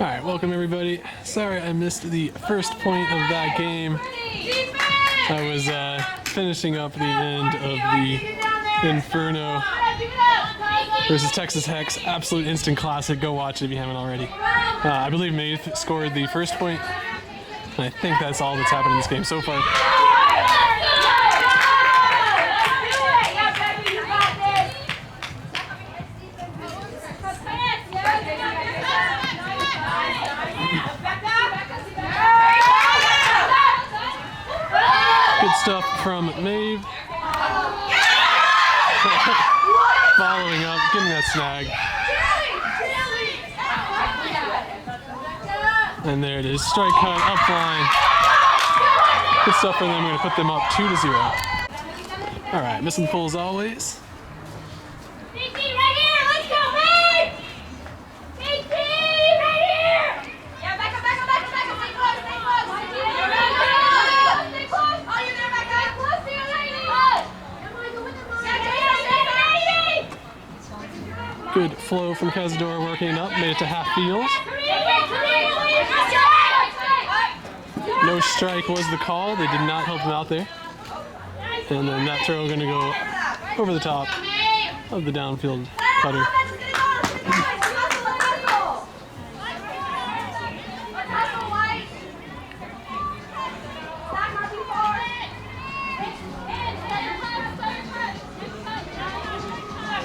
Alright, welcome everybody. Sorry I missed the first point of that game. I was finishing up the end of the Inferno versus Texas Hex. Absolute instant classic. Go watch it if you haven't already. I believe Maeve scored the first point, and I think that's all that's happened in this game so far. Good stuff from Maeve. Following up, getting that snag. And there it is, strike cut, up line. Good stuff for them, we're gonna put them up 2-0. All right, missing the pull as always. Good flow from Cazadora working it up, made it to half field. No strike was the call, they did not help him out there. And then that throw gonna go over the top of the downfield cutter.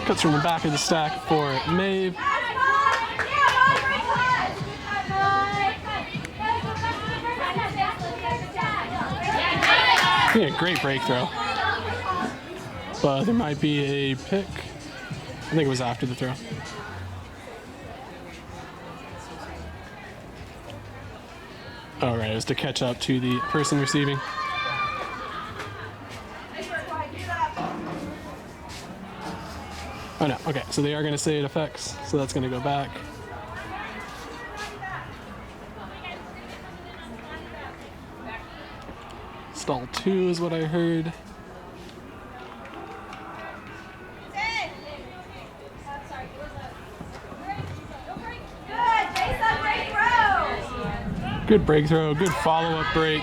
Cuts from the back of the stack for Maeve. Yeah, great break throw. But there might be a pick. I think it was after the throw. All right, it was to catch up to the person receiving. Oh no, okay, so they are going to say it affects, so that's going to go back. Stall 2 is what I heard. Good break throw, good follow-up break.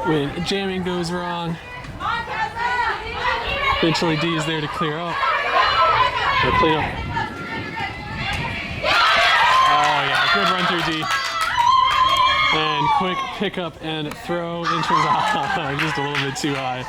When jamming goes wrong, eventually D is there to clear up. Or clean up. Oh yeah, good run through D. And quick pickup and throw into just a little bit too high.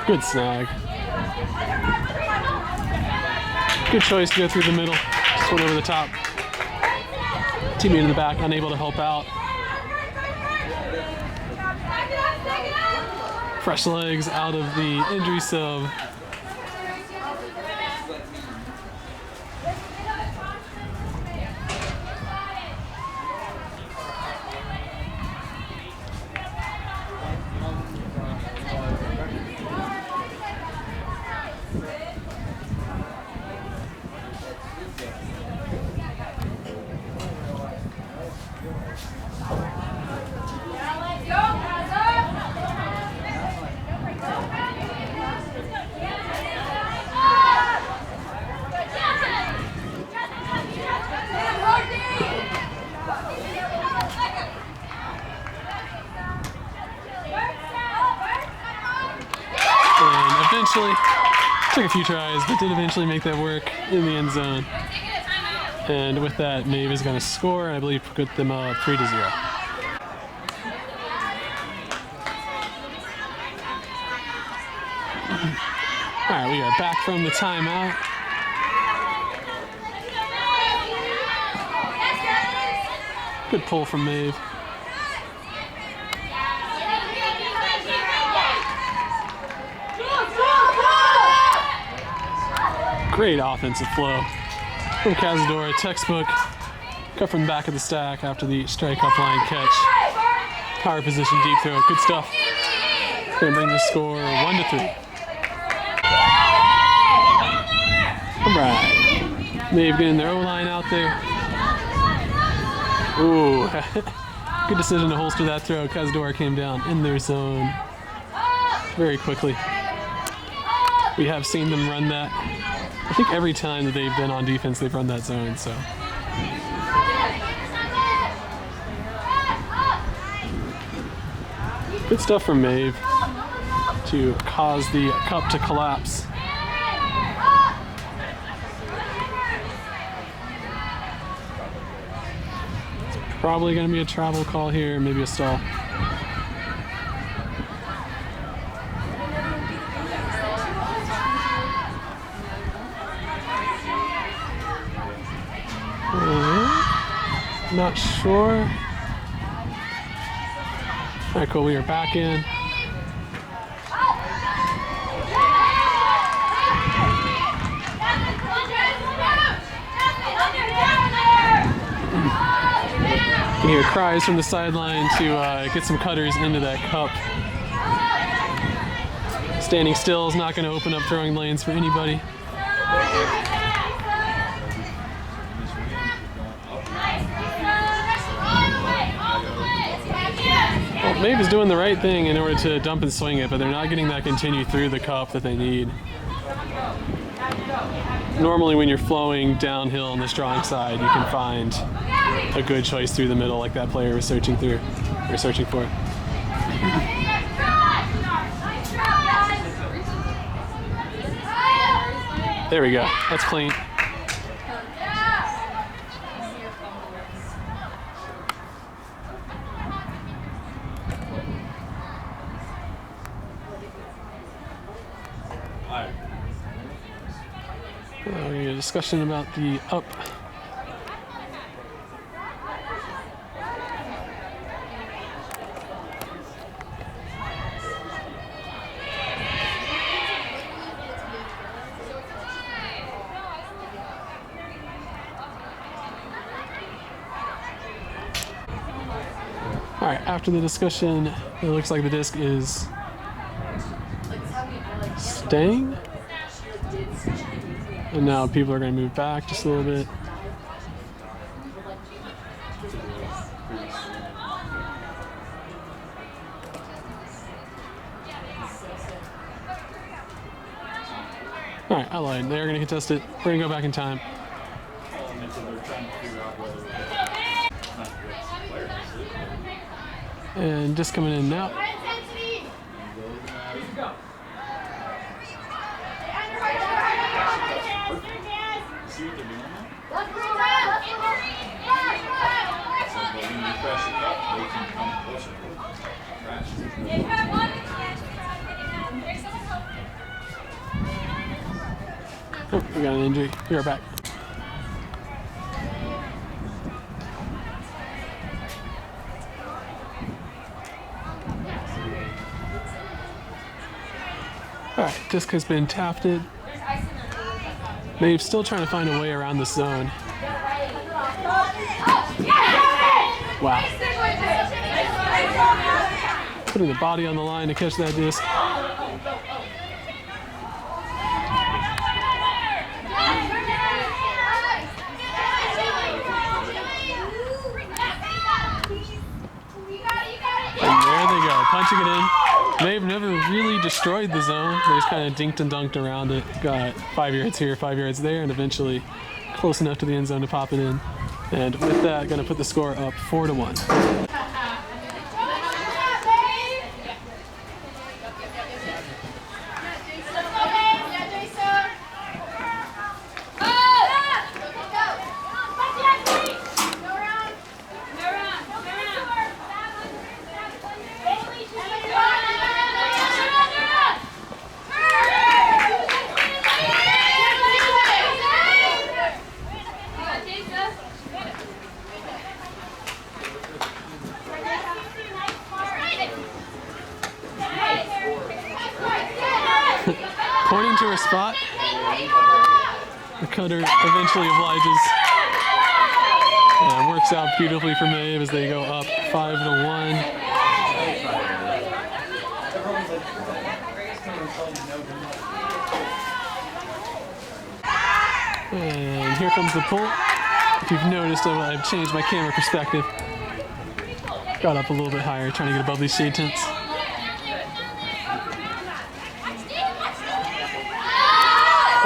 Good snag. Good choice to go through the middle. Just went over the top. Teammate in the back, unable to help out. Fresh legs out of the injury sub. Took a few tries, but did eventually make that work in the end zone. And with that, Maeve is going to score, I believe, put them up 3-0. Alright, we are back from the timeout. Good pull from Maeve. Great offensive flow from Cazadora, textbook. Cut from the back of the stack after the strike up line catch. Power position, deep throw, good stuff. Gonna bring the score 1-3. Alright. Maeve getting their O-line out there. Ooh. Good decision to holster that throw. Cazadora came down in their zone very quickly. We have seen them run that. I think every time that they've been on defense, they've run that zone, so. Good stuff from Maeve to cause the cup to collapse. It's probably going to be a travel call here, maybe a stall. Not sure. All right, cool. We are back in. You can hear cries from the sideline to get some cutters into that cup. Standing still is not going to open up throwing lanes for anybody. Maeve is doing the right thing in order to dump and swing it, but they're not getting that continue through the cup that they need. Normally when you're flowing downhill on the strong side, you can find a good choice through the middle like that player was searching through, or searching for. There we go, that's clean. We had a discussion about the up. All right, after the discussion, it looks like the disc is staying. And now people are going to move back just a little bit. All right, I lied. They're going to contest it. We're going to go back in time. And just coming in now. Oh, we got an injury. We are back. Alright, disc has been tafted. Maeve's still trying to find a way around the zone. Wow. Putting the body on the line to catch that disc. And there they go, punching it in. Maeve never really destroyed the zone. They just kind of dinked and dunked around it. Got 5 yards here, 5 yards there, and eventually close enough to the end zone to pop it in. And with that, going to put the score up 4-1. 4 spot. The cutter eventually obliges. And works out beautifully for Maeve as they go up 5-1. And here comes the pull. If you've noticed, I've changed my camera perspective. Got up a little bit higher, trying to get above these shade tints.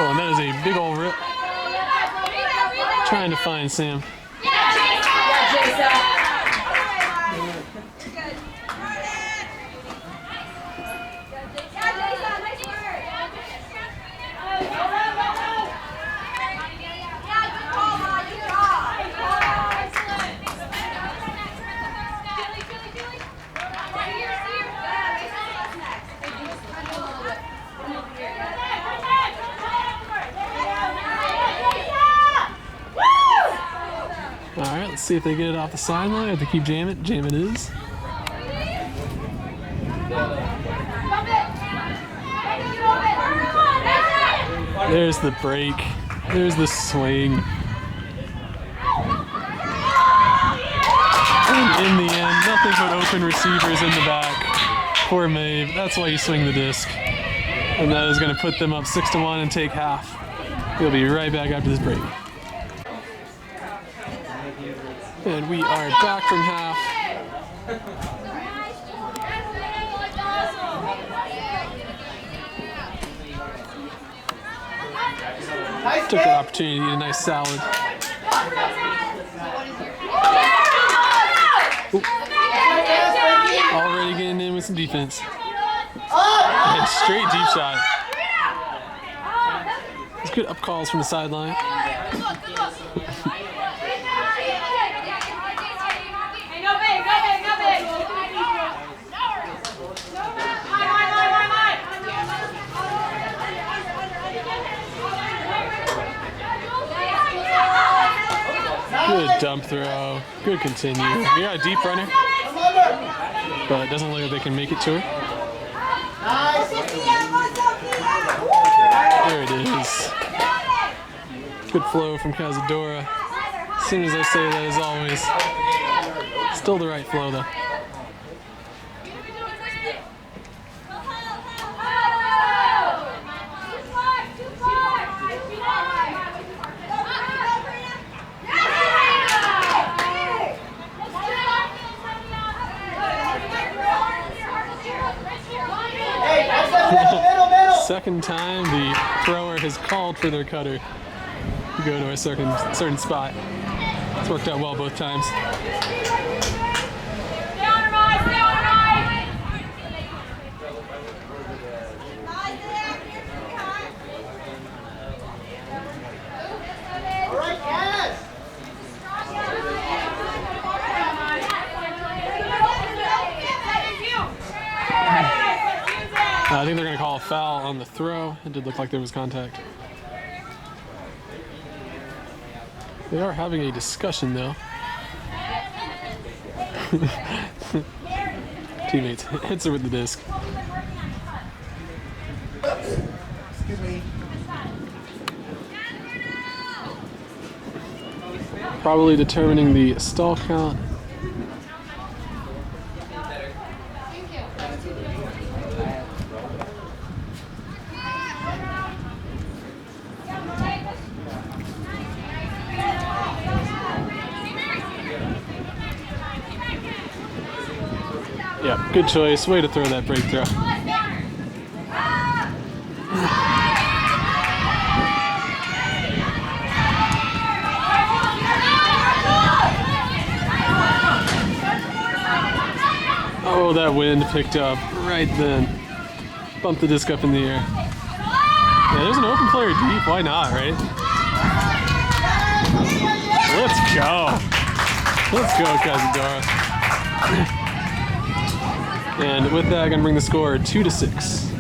Oh, and that is a big ol' rip. Trying to find Sam. Alright, let's see if they get it off the sideline. I have to keep jamming. Jam it is. There's the break. There's the swing. And in the end, nothing but open receivers in the back for Maeve. That's why you swing the disc. And that is going to put them up 6-1 and take half. We'll be right back after this break. And we are back from half. Took the opportunity to eat a nice salad. Ooh. Already getting in with some defense. And straight deep shot. It's good up calls from the sideline. Good dump throw. Good continue. We got a deep runner, but it doesn't look like they can make it to her. There it is. Good flow from Cazadora. As soon as I say that, as always. Still the right flow, though. Second time the thrower has called for their cutter to go to a certain spot. It's worked out well both times. I think they're going to call a foul on the throw. It did look like there was contact. They are having a discussion, though. Teammates hits her with the disc. Excuse me. Probably determining the stall count. Yeah, good choice. Way to throw that break throw. Oh, that wind picked up right then. Bumped the disc up in the air. Yeah, there's an open player deep. Why not, right? Let's go. Let's go, Cazadora. And with that, I'm gonna bring the score 2-6.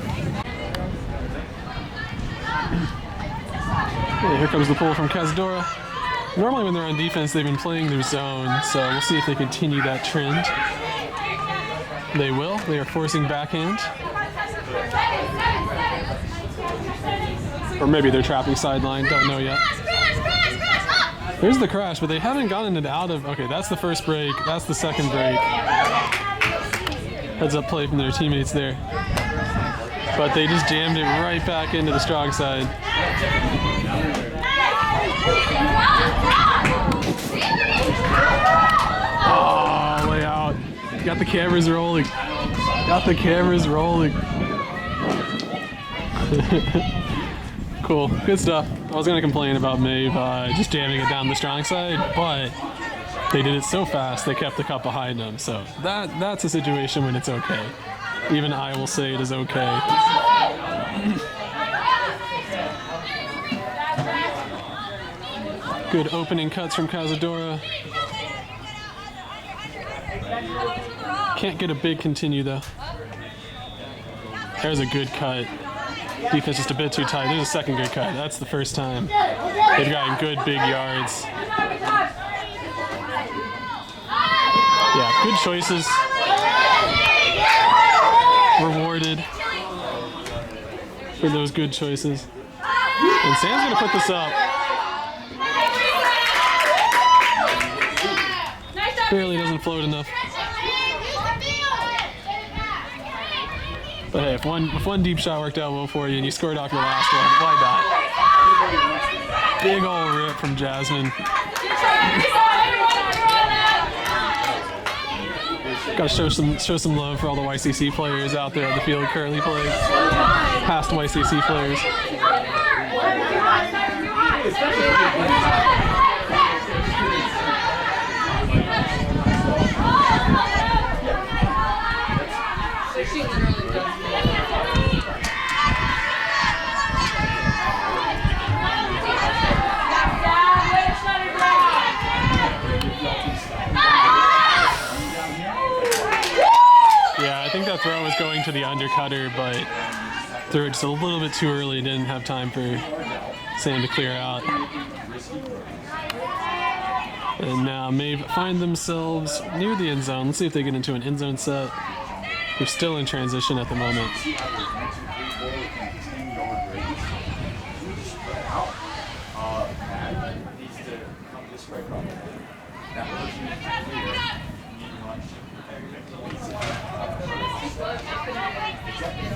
Okay, here comes the pull from Cazadora. Normally when they're on defense, they've been playing their zone, so we'll see if they continue that trend. They will. They are forcing backhand. Or maybe they're trapping sideline, don't know yet. There's the crash, but they haven't gotten it out of... Okay, that's the first break. That's the second break. Heads up play from their teammates there. But they just jammed it right back into the strong side. Oh, way out. Got the cameras rolling. Got the cameras rolling. Cool, good stuff. I was gonna complain about Maeve just jamming it down the strong side, but they did it so fast they kept the cup behind them. So that's a situation when it's okay. Even I will say it is okay. Good opening cuts from Cazadora. Can't get a big continue though. There's a good cut. Defense just a bit too tight. There's a second good cut. That's the first time. They've gotten good big yards. Yeah, good choices. Rewarded for those good choices. And Sam's gonna put this up. Barely doesn't float enough. But hey, if one deep shot worked out well for you and you scored off your last one, why not? Big ol' rip from Jasmine. Gotta show some love for all the YCC players out there on the field currently playing. Past YCC players. Yeah, I think that throw was going to the undercutter, but threw it just a little bit too early. Didn't have time for Sam to clear out. And now Maeve find themselves near the end zone. Let's see if they get into an end zone set. They're still in transition at the moment.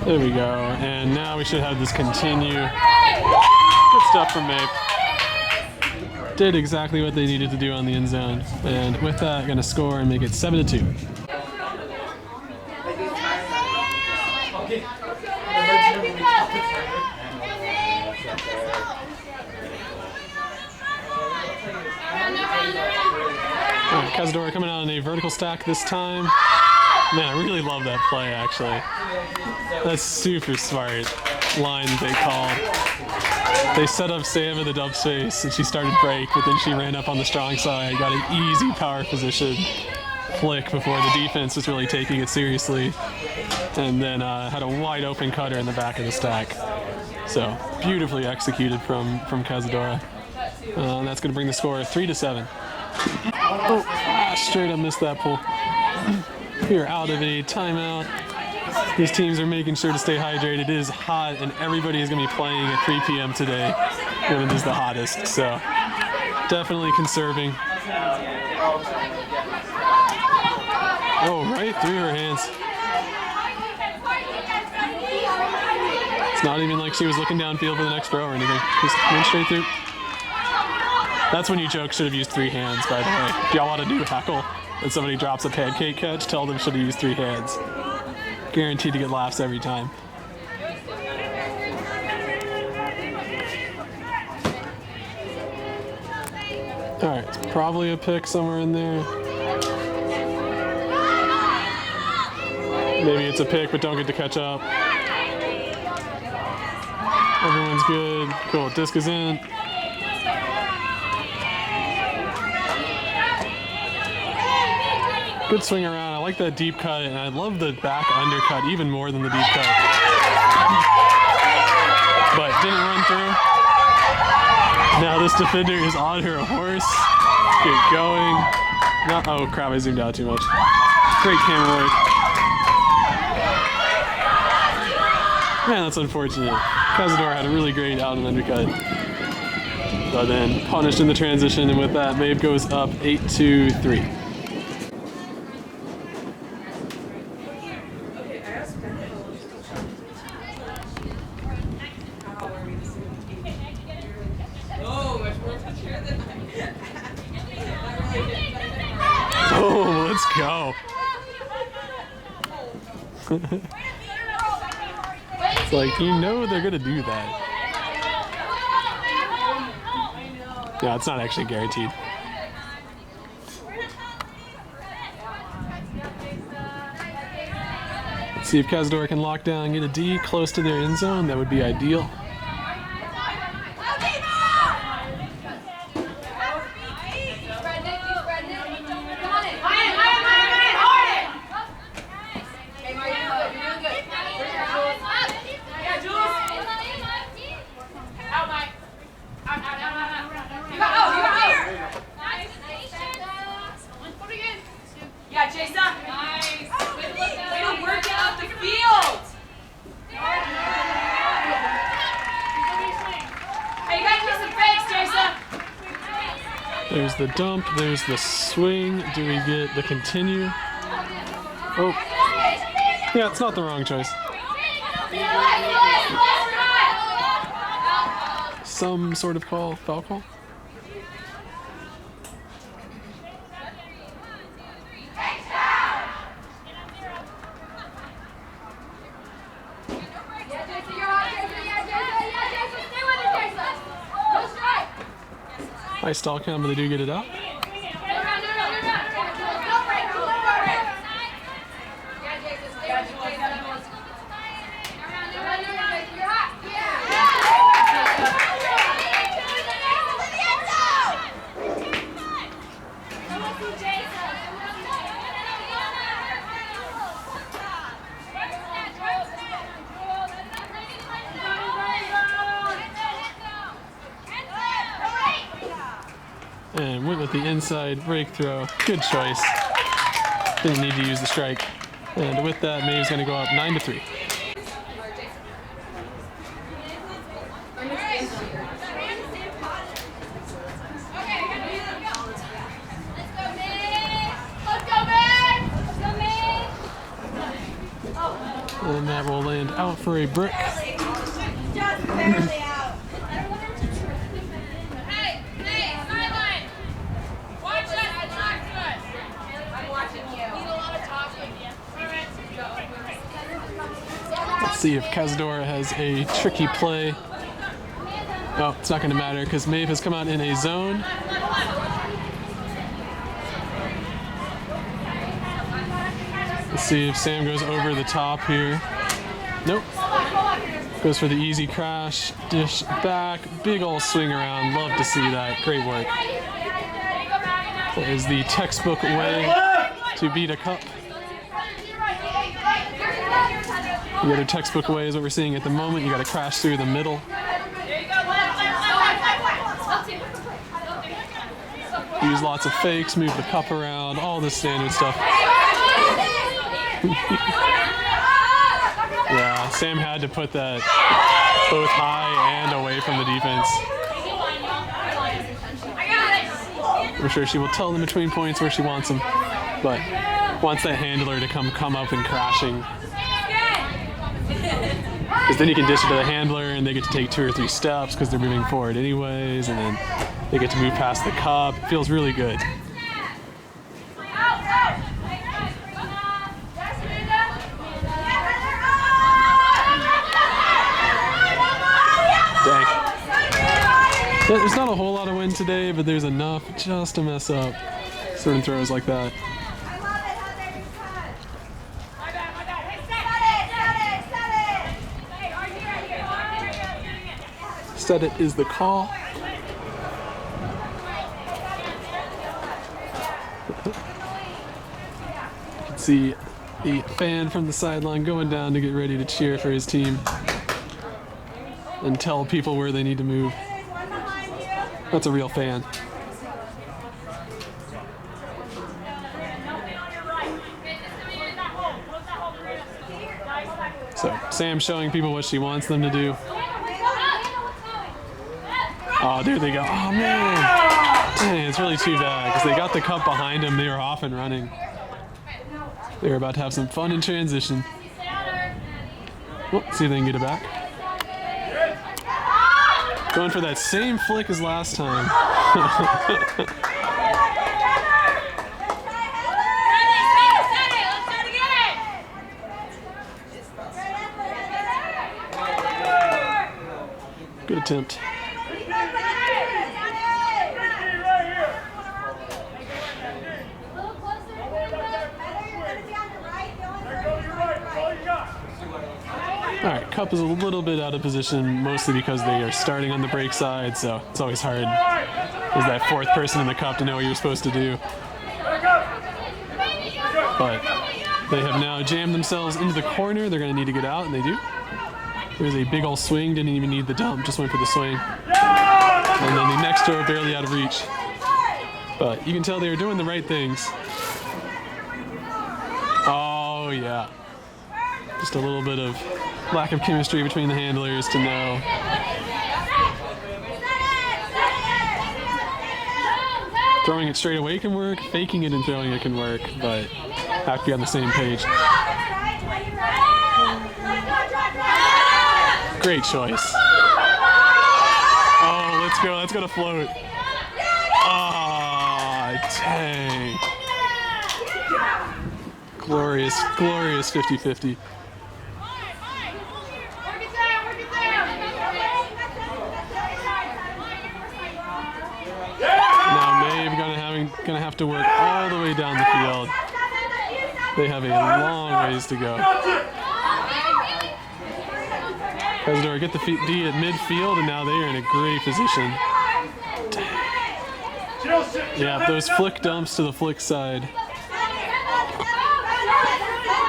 There we go, and now we should have this continue. Good stuff from Maeve. Did exactly what they needed to do on the end zone, and with that, gonna score and make it 7-2. Alright, Cazadora coming out on a vertical stack this time. Man, I really love that play, actually. That's super smart line they called. They set up Sam in the dump space, and she started break, but then she ran up on the strong side, got an easy power position flick before the defense was really taking it seriously, and then had a wide open cutter in the back of the stack. So, beautifully executed from Cazadora. That's going to bring the score 3-7. Oh, straight up missed that pull. We're out of a timeout. These teams are making sure to stay hydrated. It is hot, and everybody is going to be playing at 3 p.m. today, when it is the hottest. So, definitely conserving. Oh, right through her hands. It's not even like she was looking downfield for the next throw or anything. Just went straight through. That's when you joke should have used 3 hands, by the way. If y'all want to do heckle and somebody drops a pancake catch, tell them should have used 3 hands. Guaranteed to get laughs every time. Alright, it's probably a pick somewhere in there. Maybe it's a pick, but don't get to catch up. Everyone's good. Cool, disc is in. Good swing around. I like that deep cut, and I love the back undercut even more than the deep cut. But didn't run through. Now this defender is on her horse. Get going. No, oh crap, I zoomed out too much. Great camera work. Man, that's unfortunate. Cazadora had a really great out and undercut, but then punished in the transition, and with that, Maeve goes up 8-3. Oh, let's go. It's like, you know they're gonna do that. Yeah, it's not actually guaranteed. Let's see if Cazadora can lock down, get a D close to their end zone. That would be ideal. Yeah, Jason. Nice. Way to work out the field. Hey, you gotta do some fakes, Jason. There's the dump, there's the swing. Do we get the continue? Oh. Yeah, it's not the wrong choice. Some sort of call, foul call. High stall count, but they do get it out. And went with the inside break throw. Good choice. Didn't need to use the strike. And with that, Maeve's going to go up 9-3. And that will land out for a brick. Just barely out. Let's see if Cazadora has a tricky play. Oh, it's not going to matter because Maeve has come out in a zone. Let's see if Sam goes over the top here. Nope. Goes for the easy crash, dish back, big ol' swing around. Love to see that. Great work. That is the textbook way to beat a cup. The other textbook way is what we're seeing at the moment. You got to crash through the middle. Use lots of fakes, move the cup around, all the standard stuff. Yeah, Sam had to put that both high and away from the defense. I'm sure she will tell them between points where she wants them, but wants that handler to come up and crashing. Because then you can dish it to the handler and they get to take 2 or 3 steps because they're moving forward anyways, and then they get to move past the cup. It feels really good. Dang. There's not a whole lot of wind today, but there's enough just to mess up certain throws like that. Set it is the call. You can see the fan from the sideline going down to get ready to cheer for his team and tell people where they need to move. That's a real fan. So Sam showing people what she wants them to do. Oh, there they go. Oh, man. Dang, it's really too bad because they got the cup behind them. They were off and running. They were about to have some fun in transition. Whoop, see if they can get it back. Going for that same flick as last time. Good attempt. Alright, Cup is a little bit out of position, mostly because they are starting on the break side, so it's always hard as that fourth person in the Cup to know what you're supposed to do. But they have now jammed themselves into the corner. They're going to need to get out, and they do. There's a big old swing, didn't even need the dump, just went for the swing. And then the next throw barely out of reach. But you can tell they were doing the right things. Oh, yeah. Just a little bit of lack of chemistry between the handlers to know. Throwing it straight away can work, faking it and throwing it can work, but have to be on the same page. Great choice. Oh, let's go to float. Ah, dang. Glorious, glorious 50-50. Now Maeve gonna have to work all the way down the field. They have a long ways to go. Cazadora get the D at midfield, and now they are in a great position. Yeah, those flick dumps to the flick side.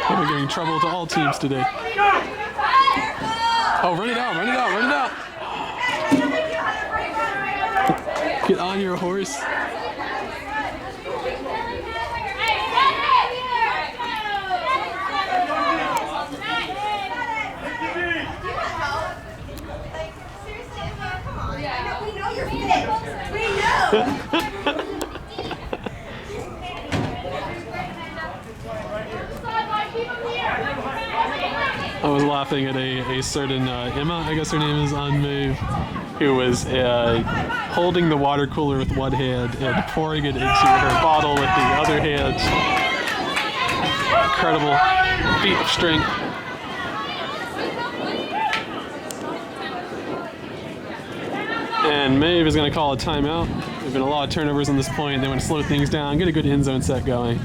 We're giving trouble to all teams today. Oh, run it out, run it out, run it out! Get on your horse. I was laughing at a certain Emma, I guess her name is, on Maeve, who was holding the water cooler with one hand and pouring it into her bottle with the other hand. Incredible feat of strength. And Maeve is going to call a timeout. There's been a lot of turnovers on this point. They want to slow things down, get a good end zone set going.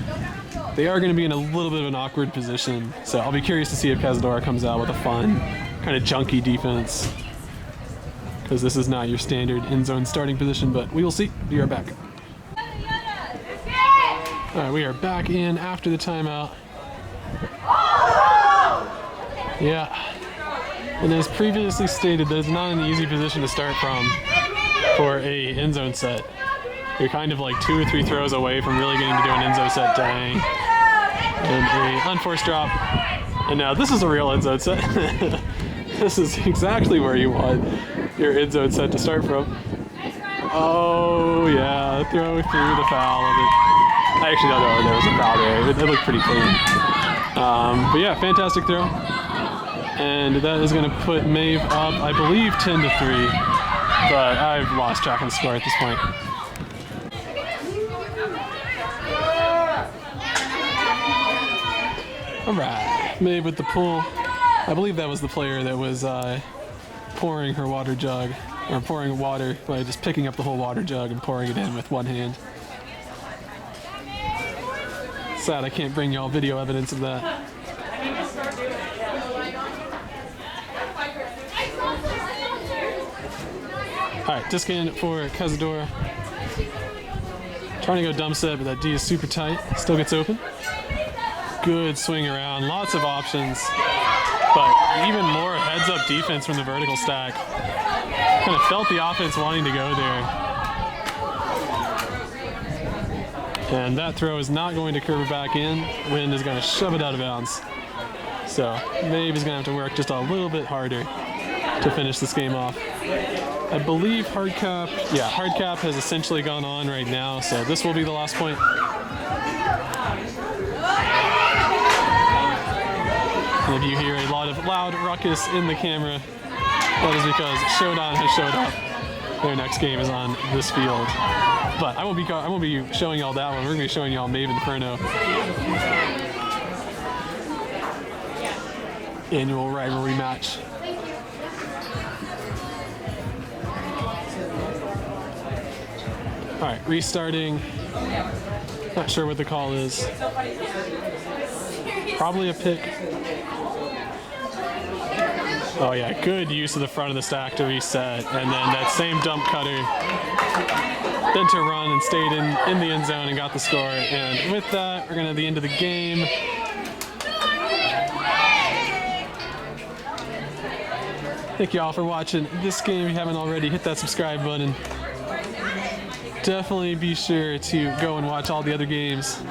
They are going to be in a little bit of an awkward position, so I'll be curious to see if Cazadora comes out with a fun, kind of junky defense. Because this is not your standard end zone starting position, but we will see. We are back. Alright, we are back in after the timeout. Yeah. And as previously stated, that is not an easy position to start from for a end zone set. You're kind of like 2 or 3 throws away from really getting to do an end zone set. Dang. And a unforced drop. And now this is a real end zone set. This is exactly where you want your end zone set to start from. Oh yeah, throw through the foul of it. I actually don't know if there was a foul there. It looked pretty clean. But yeah, fantastic throw. And that is going to put Maeve up, I believe, 10-3. But I've lost track of the score at this point. Alright, Maeve with the pull. I believe that was the player that was pouring her water jug, or pouring water by just picking up the whole water jug and pouring it in with one hand. Sad I can't bring y'all video evidence of that. Alright, disc in for Cazadora. Trying to go dump set, but that D is super tight. Still gets open. Good swing around, lots of options, but even more heads-up defense from the vertical stack. Kind of felt the offense wanting to go there. And that throw is not going to curve it back in. Wind is going to shove it out of bounds. So Maeve is going to have to work just a little bit harder to finish this game off. I believe hard cap has essentially gone on right now, so this will be the last point. And if you hear a lot of loud ruckus in the camera, that is because Showdown has showed up. Their next game is on this field. But I won't be showing y'all that one. We're gonna be showing y'all Maeve Inferno. Annual rivalry match. All right, restarting. Not sure what the call is. Probably a pick. Oh yeah, good use of the front of the stack to reset, and then that same dump cutter then to run and stayed in the end zone and got the score. And with that, we're gonna have the end of the game. Thank you all for watching this game. If you haven't already, hit that subscribe button. Definitely be sure to go and watch all the other games.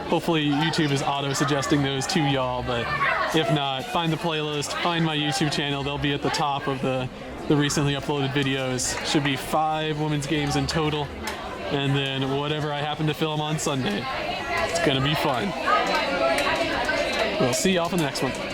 Hopefully YouTube is auto-suggesting those to y'all, but if not, find the playlist, find my YouTube channel. They'll be at the top of the recently uploaded videos. Should be 5 women's games in total, and then whatever I happen to film on Sunday. It's gonna be fun. We'll see y'all for the next one.